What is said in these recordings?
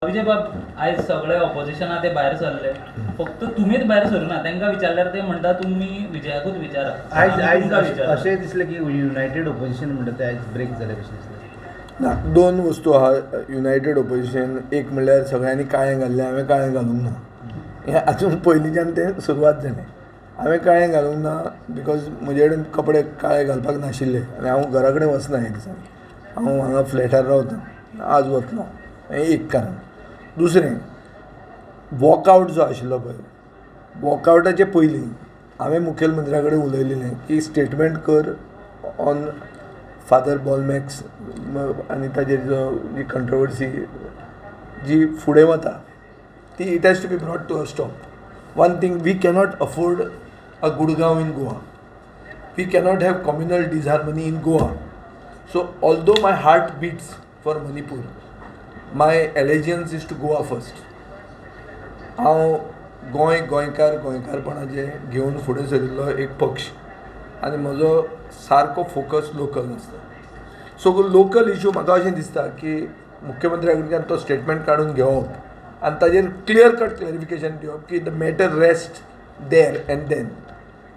विजय बाब, आज सगळे ऑपोजिशन ते भायर सरले, फक्त तुम्हीच भायर सरूना. तांकां विचारल्यार ते म्हणटा तुम्ही विजयाकूच विचारा. आयज अशें दिसलें की युनायटेड ऑपोजिशन म्हणटा तें आयज ब्रेक जालें कशें दिसलें. ना, दोन वस्तू आहा युनायटेड ऑपोजिशन. एक म्हणल्यार सगळ्यांनी काळें घाल्लें, हांवें काळें घालूंक ना. हें हातून पयलींच्यान तें सुरवात जालें. हांवें काळें घालूंक ना बिकॉज म्हजे कडेन कपडे काळे घालपाक नाशिल्ले आनी हांव घरा कडेन वचना ह्या दिसांनी. हांव हांगा फ्लॅटार रावता, आज वतलों. हें एक कारण. दुसरें, वॉकआवट जो आशिल्लो पळय, वॉकआवटाचे पयलीं हांवें मुखेलमंत्र्या कडेन उलयलेलें की स्टेटमेंट कर ऑन फादर बॉलमॅक्स आनी ताजेर जी कंट्रोवर्सी जी फुडें वता ती it has to be brought to a stop. One thing, we cannot afford a Gurgaon in Goa. We cannot have communal disharmony in Goa. So although my heart beats for Manipur, my allegiance is to Goa first. हांव गोंयकारपणाचें घेवन फुडें सरिल्लो एक पक्ष आनी म्हजो सारको focus local आसता. सो लोकल इश्यू म्हाका अशें दिसता की मुख्यमंत्र्या कडच्यान तो स्टेटमेंट काडून घेवप आनी ताजेर क्लियर कट क्लॅरिफिकेशन दिवप की the matter rest there and then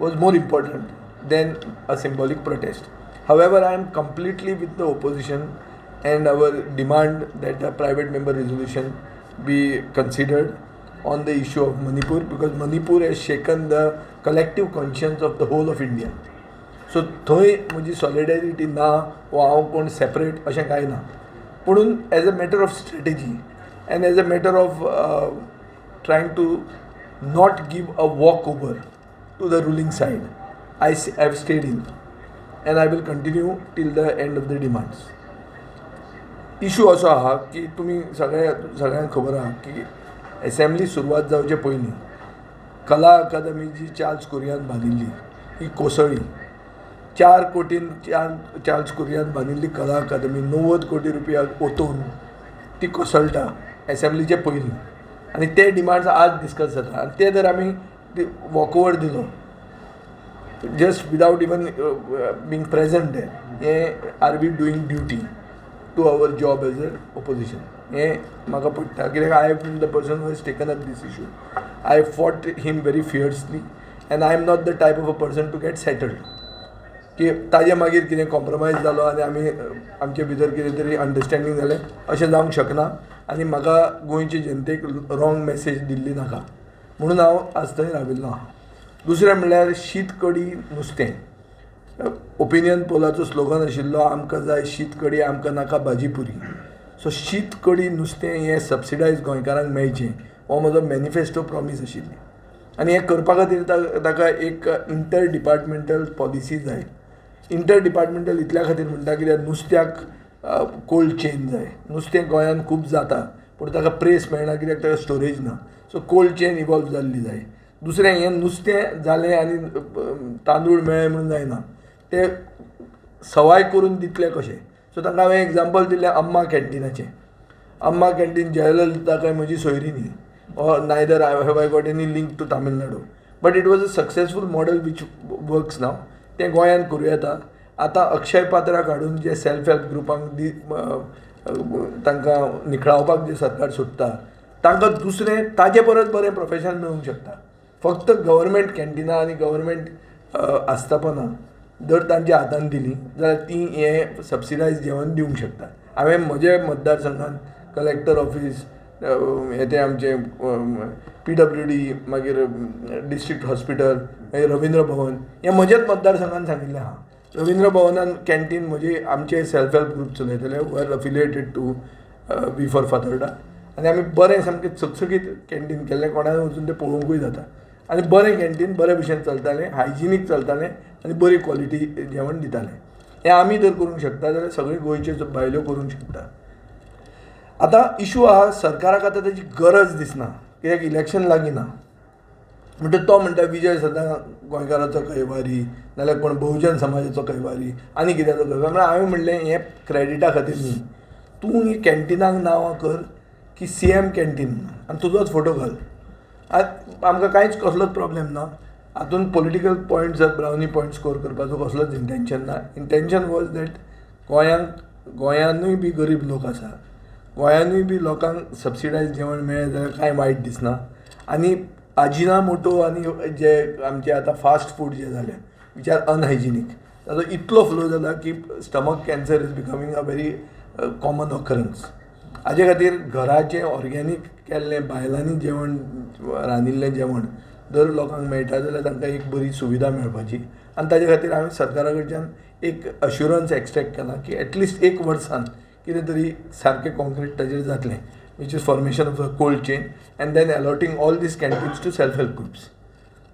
was more important than a symbolic protest. However, I am completely with the opposition and our demand that a private member resolution be considered on the issue of Manipur, because Manipur has shaken the collective conscience of the whole of India. So थंय म्हजी solidarity ना वा हांव कोण separate अशें कांय ना. पुणून as a matter of strategy and as a matter of trying to not give a walk over to the ruling side, I have stayed in and I will continue till the end of the demands. Issue असो आहा की तुमी सगळ्यांक खबर आहा की assembly सुरवात जावचे पयलीं कला अकादमी जी चार्ल्स कुरियान बांदिल्ली ही कोसळ्ळी. 4 कोटीन चार्ल्स कुरियान बांदिल्ली कला अकादमी 90 कोटी रुपयाक ओतून ती कोसळटा असेंब्लीचे पयलीं, आनी ते डिमांड्स आज डिस्कस जाता आनी ते जर आमी वॉकओवर दिलो just without even being present there, are we doing duty to our job as an opposition? म्हाका पडटा कित्याक I have been the person who has taken up this issue. I have fought him very fiercely and I am not the type of a person to get settled. की ताजे मागीर कितें compromise जालो आनी आमी आमचे भितर कितें तरी अंडरस्टँडींग जालें अशें जावंक शकना आनी म्हाका गोंयचे जनतेक रॉंग मॅसेज दिल्ली नाका म्हणून हांव आज थंय राविल्लो आहा. दुसरें म्हणल्यार शीत कडी नुस्तें. ओपिनियन पोलाचो स्लोगन आशिल्लो आमकां जाय शीत कडी, आमकां नाका भाजी पुरी. सो शीत कडी नुस्तें हें सबसिडायज गोंयकारांक मेळचें हो म्हजो मॅनिफेस्टो प्रॉमीस आशिल्ली. आनी हें करपा खातीर ताका एक इंटर डिपार्टमेंटल पॉलिसी जाय. इंटर डिपार्टमेंटल इतल्या खातीर म्हणटा कित्याक नुस्त्याक कोल्ड चेन जाय. नुस्तें गोंयांत खूब जाता पूण ताका प्रेस मेळना कित्याक ताका स्टोरेज ना. सो कोल्ड चेन इवॉल्व जाल्ली जाय. दुसरें, हें नुस्तें जालें आनी तांदूळ मेळ्ळे म्हणून जायना, ते सवाय करून दितले कशें. सो तांकां हांवें एग्जाम्पल दिल्लें अम्मा कॅन्टिनाचें. अम्मा कॅन्टीन जयललिता काय म्हजी सोयरी न्ही, or neither have I got any link to Tamil Nadu, but it was a successful model which works now. तें गोंयांत करूं येता. आतां अक्षय पात्रां काडून जे सेल्फ हेल्प ग्रुपांक तांकां निखळावपाक जे सरकार सोदता तांकां दुसरें ताजे परस बरें प्रोफेशन मेळूंक शकता. फक्त गव्हर्मेंट कॅन्टिनां आनी गव्हर्मेंट आस्थापनां जर तांच्या हातान दिलीं जाल्यार ती हें सबसिडायज जेवण दिवंक शकता. हांवें म्हजे मतदारसंघांत कलेक्टर ऑफीस, हे ते आमचे PWD, मागीर डिस्ट्रिक्ट हॉस्पिटल, मागीर रविंद्र भवन, हें म्हजेच मतदारसंघान सांगिल्लें आहा. रविंद्र भवनान कॅन्टीन म्हजे आमचे सेल्फ हेल्प ग्रूप चलयतले who are affiliated to we for Fatorda, आनी आमी बरें सामकें चकचकीत कॅन्टीन केल्लें. कोणाय वचून तें पळोवंकूय जाता आनी बरें कॅन्टीन बरे भशेन चलतालें, हायजिनीक चलतालें आनी बरी क्वॉलिटी जेवण दितालें. हें आमी जर करूंक शकता जाल्यार सगळे गोंयच्यो बायल्यो करूंक शकता. आतां इशू आहा सरकाराक आतां ताची गरज दिसना कित्याक इलेक्शन लागीं ना म्हणटकीर तो म्हणटा विजय सदां गोंयकाराचो कैवारी, नाल्यार कोण बहुजन समाजाचो कैवारी आनी कित्याचो कैवारी. म्हळ्यार हांवें म्हणलें हें क्रेडिटा खातीर न्ही, तूं ही कॅन्टिनाक नांवां कर की CM कॅन्टीन आनी तुजोच फोटो घाल. आमकां कांयच कसलोच प्रॉब्लेम ना हातून. पॉलिटिकल पॉयंट्स जर ब्रावनी पॉयंट स्कोर करपाचो कसलोच इंटेंशन ना. इंटेंशन वॉज दॅट गोंयानूय बी गरीब लोक आसा, गोंयानूय बी लोकांक सबसिडायज जेवण मेळ्ळें जाल्यार कांय वायट दिसना. आनी अजिनामोटो आनी जे आमचे आतां फास्ट फूड जे जाले विच आर अनहायजिनीक, ताजो इतलो फ्लो जाला की stomach cancer is becoming a very common occurrence. हाजे खातीर घराचें ऑर्गेनीक केल्लें बायलांनी जेवण रांदिल्लें जेवण जर लोकांक मेळटा जाल्यार तांकां एक बरी सुविधा मेळपाची. आनी ताजे खातीर हांवें सरकारा कडच्यान एक अश्युरन्स एक्सट्रॅक्ट केला की एटलिस्ट एक वर्सान कितें तरी सारकें कॉन्क्रीट ताजेर जातलें, which is formation of a cold chain and then allotting all these canteens to self-help groups.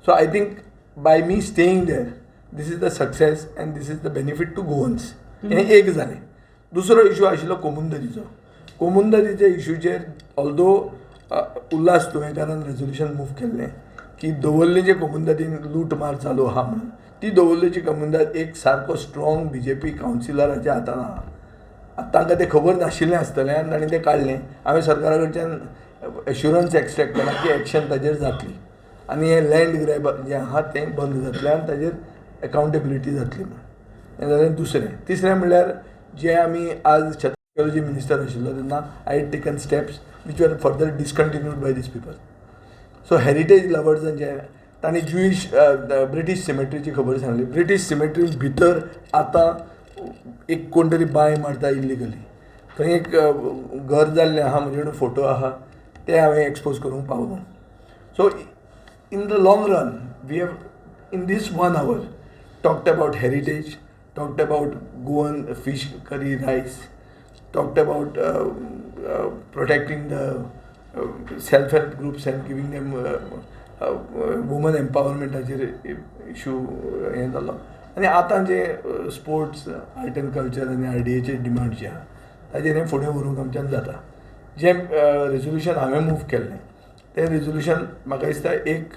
So I think by me staying there, this is the success and this is the benefit to Goans. हे एक जालें. दुसरो issue आशिल्लो कोमुंदरीचो. कोमुंदरीच्या इशूचेर although Ulhas तुवेकारान resolution move केल्लें की दवर्लेचे कोमुंदरीन लूट मार चालू आहा म्हणून. ती दवर्लेची कोमुंदर एक सारको स्ट्रॉंग BJP कावन्सिलराच्या हातान आहा. तांकां तें खबर नाशिल्लें आसतलें आनी ताणें तें काडलें. हांवें सरकारा कडच्यान एश्युरन्स एक्सट्रॅक्ट केला की एक्शन ताजेर जातली आनी हें लँड ग्रॅब जें आहा तें बंद जातलें आनी ताजेर एकावंटेबिलिटी जातली म्हणून. हें जालें दुसरें. तिसरें म्हणल्यार जें आमी आज टेक्नॉलॉजी मिनिस्टर आशिल्लो तेन्ना I had taken steps which were further discontinued by these people. So heritage लवर्सांचें तांणी ब्रिटीश सिमेट्रीची खबर सांगली. ब्रिटीश सिमेट्री भितर आतां एक कोण तरी बांय मारता इल्लिगली. थंय एक घर जाल्लें आहा, म्हजे कडेन फोटो आहा, ते हांवें एक्सपोज करूंक पावलो. So in the long run we have in these 1 hour talked about heritage, talked about Goan fish curry rice, talked about protecting the self-help groups and giving them women empowerment issue हें जालो. आनी आतां जे sports art end culture आनी RDAचे demand जे आहा ताजेर हें फुडें व्हरूंक आमच्यान जाता. जें रेजोल्युशन हांवें मूव केल्लें तें रेजोल्युशन म्हाका दिसता एक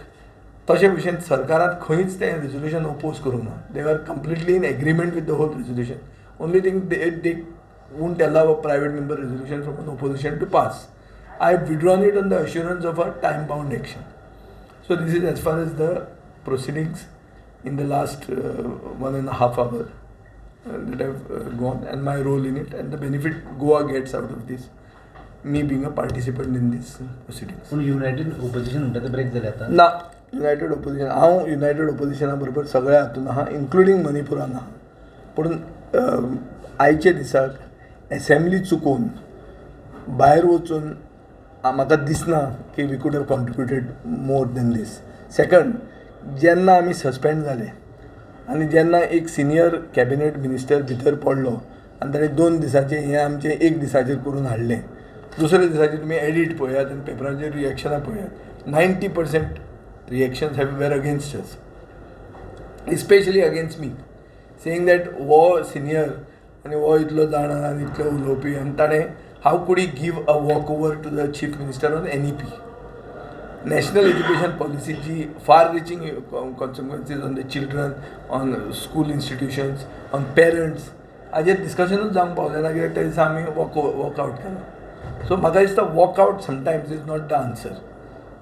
तशे भशेन सरकारान खंयच तें रेजोल्युशन ओपोज करूंक ना. They are completely in agreement with the whole resolution. Only thing they won't allow a private member resolution from an opposition to pass. I have withdrawn it on the assurance of a time-bound action. So this is as far as the proceedings in the last 1.5 hours that have gone and my role in it and the benefit Goa gets out of this, me being a participant in these proceedings. पूण United opposition म्हणटा तें break जालें आतां ना. United opposition हांव United ओपोजिशना बरोबर सगळ्या हातून आहा, इन्क्लुडींग मणिपुरान आहा. पूण आयचे दिसाक एसेंब्ली चुकोवन भायर वचून म्हाका दिसना की we could have contributed more than these. Second, जेन्ना आमी सस्पेंड जाले आनी जेन्ना एक सिनियर कॅबिनेट मिनिस्टर भितर पडलो आनी ताणें 2 दिसाचें हें आमचें 1 दिसाचेर करून हाडलें. दुसऱ्या दिसाचेर तुमी एडीट पळयात आनी पेपराचेर रिएक्शनां पळयात. 90% reactions have were against us, especially against me, saying that वो सिनियर आनी वो इतलो जाणा आनी इतलो उलोवपी आनी ताणें how could he give a walk over to the chief minister on NEP. National education पॉलिसीची far reaching consequences on the children, on school institutions, on parents हाजेर डिस्कशनूच जावंक पावलें ना कित्याक त्या दिसा आमी वॉकआउट केलो. सो म्हाका दिसता walkout sometimes is not the answer.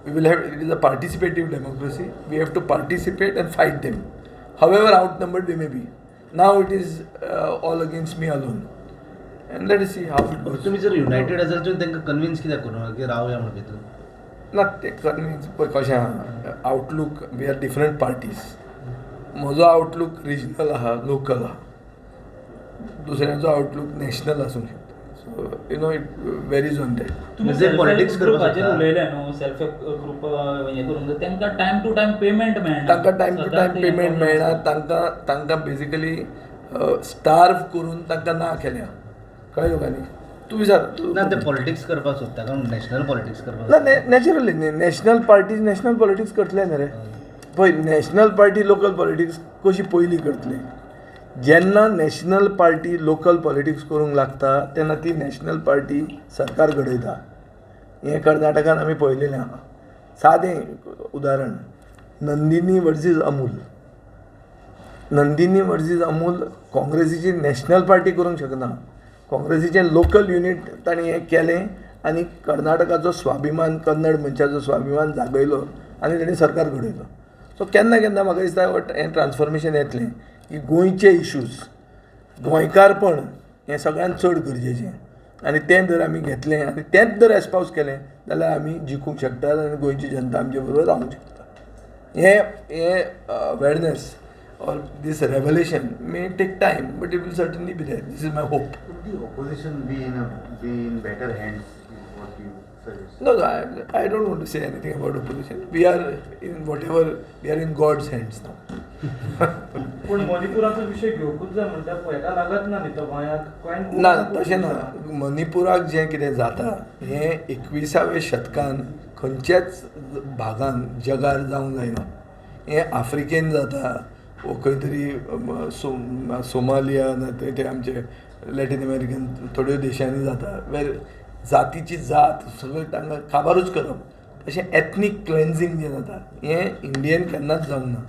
We will have it is a participative democracy. We have to participate and fight them however outnumbered we may be. Now it is all against me alone. And let us see how it goes. तुमी जर United आसा जाल्यार तांकां convince कित्याक करूं की रावया म्हणून भितर? ना ते कन्विन्स पळय कशें आहा, outlook we are different parties. म्हजो आउटलूक रिजनल आहा, लोकल आहा. दुसऱ्यांचो आउटलूक नॅशनल आसूंक शकता. So you know it varies on that. तुम्ही म्हणजे politics ग्रुपाचेर करपाक उलयले न्हू, सेल्फ हेल्प ग्रुप हें करून तांकां टायम टू टायम पेमेंट मेळना. तांकां टायम टू टायम पेमेंट मेळना. तांकां बेजिकली स्टार्व करून तांकां ना केल्या. कळ्ळें तुका न्ही? तूं विचार. ना ते पॉलिटिक्स करपाक सोदता कारण नॅशनल पॉलिटिक्स करपाक ना naturally national parties national politics करतले न्ही रे. पळय नॅशनल पार्टी लोकल पॉलिटिक्स कशी पयलीं करतले. जेन्ना नॅशनल पार्टी लोकल पॉलिटिक्स करूंक लागता तेन्ना ती नॅशनल पार्टी सरकार घडयता. हें कर्नाटकान आमी पळयलेलें आहा. सादें उदाहरण, नंदिनी वर्सीस अमूल. नंदिनी वर्सीस अमूल काँग्रेसीची नॅशनल पार्टी करूंक शकना. काँग्रेसीचें लोकल युनीट ताणें हें केलें आनी कर्नाटकाचो स्वाभिमान, कन्नड मनशाचो स्वाभिमान जागयलो आनी ताणें सरकार घडयलो. सो केन्ना केन्ना म्हाका दिसता हें ट्रान्सफॉर्मेशन येतलें की गोंयचे इश्यूज, गोंयकारपण हें सगळ्यांत चड गरजेचें. आनी तें जर आमी घेतलें आनी तेंच जर एस्पावज केलें जाल्यार आमी जिखूंक शकतात आनी गोंयची जनता आमचे बरोबर रावंक शकता. हे awareness or this revelation may take time, but it will certainly be there. This is my hope. Could the opposition be in better hands? Is what you suggest? No, I don't want to say anything about opposition. We are in God's hands now. पण मणिपुराचो विषय घेवकूच जाय म्हणटा हेका लागत ना न्ही तो गोंयाक ना तशें ना. मणिपुराक जें कितें जाता हें 21व्या शतकान खंयच्याच भागान जगार जावंक जायना. हें आफ्रिकेन जाता वो खंय तरी सोमालिया ना ते आमचे लॅटीन अमेरिकन थोड्यो देशांनी जाता वेर जातीची जात सगळें तांकां काबारूच करप अशें एथनीक क्लेन्झींग जें जाता हें इंडियेन केन्नाच जावंक ना.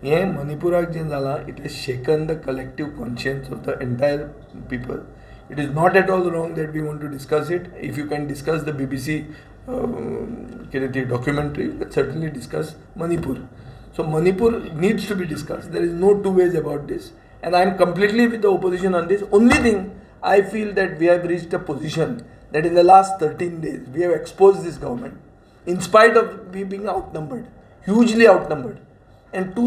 हें मणिपुराक जें जालां it has shaken the collective conscience of the entire people. It is not at all wrong that we want to discuss it. If you can discuss the BBC कितें ती documentary you can certainly discuss Manipur. So Manipur needs to be discussed. There is no two ways about this. And I am completely with the opposition on this. Only thing, I feel that we have reached a position that in the last 13 days, we have exposed this government. In spite of we being outnumbered, hugely outnumbered. And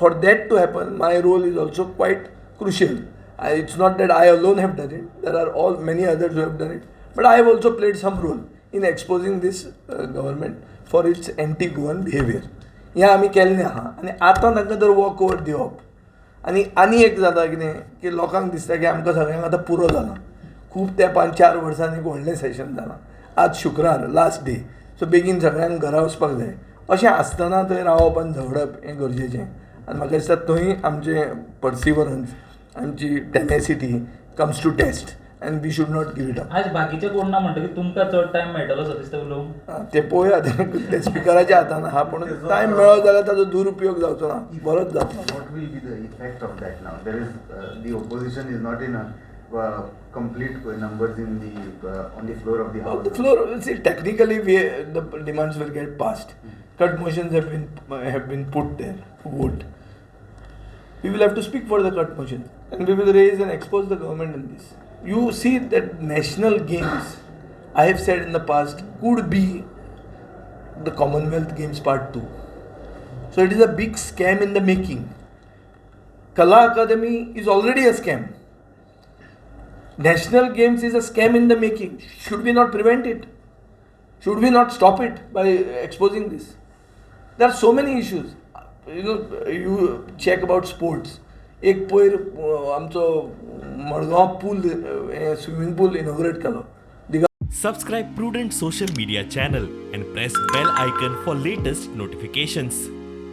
for that to happen, my role is also quite crucial. It's not that I alone have done it. There are many others who have done it. But I have also played some role in exposing this government for its anti-Goan behavior. हें आमी केल्लें आहा आनी आतां तांकां जर walk over दिवप आनी एक जाता कितें की लोकांक दिसता की आमकां सगळ्यांक आतां पुरो जाला. खूब तेंपान 4 वर्सांनी एक व्हडलें सेशन जालां. आज शुक्रार लास्ट डे सो बेगीन सगळ्यांक घरा वचपाक जाय अशें आसतना थंय रावप आनी झगडप हें गरजेचें. आनी म्हाका दिसता थंय आमचें पर्सिवरन्स आमची tenacity comes to test and we should not give it up. आज बाकीचे कोण ना म्हणटकीर तुमकां चड टायम मेळटलो सो दिसता उलोवंक. ते पळोवया ते स्पिकराच्या हातान आहा पूण टायम मेळ्ळो जाल्यार ताजो दुरुपयोग जावचो ना. बरोच जाता. What will be the effect of that now? There is the opposition is not in a complete numbers in the on the floor of the house. On the floor, see, technically the demands will get passed. Cut motions have been put there to vote. We will have to speak for the cut motion and we will raise and expose the government in this. You see that national games, I have said in the past, could be the Commonwealth Games Part 2. So it is a big scam in the making. Kala Academy is already a scam. National Games is a scam in the making. Should we not prevent it? Should we not stop it by exposing this? There are so many issues. You check about sports. एक पयर आमचो मडगांव पूल swimming पूल inaugurate केलो. Subscribe Prudent social media channel and press bell icon for latest notifications.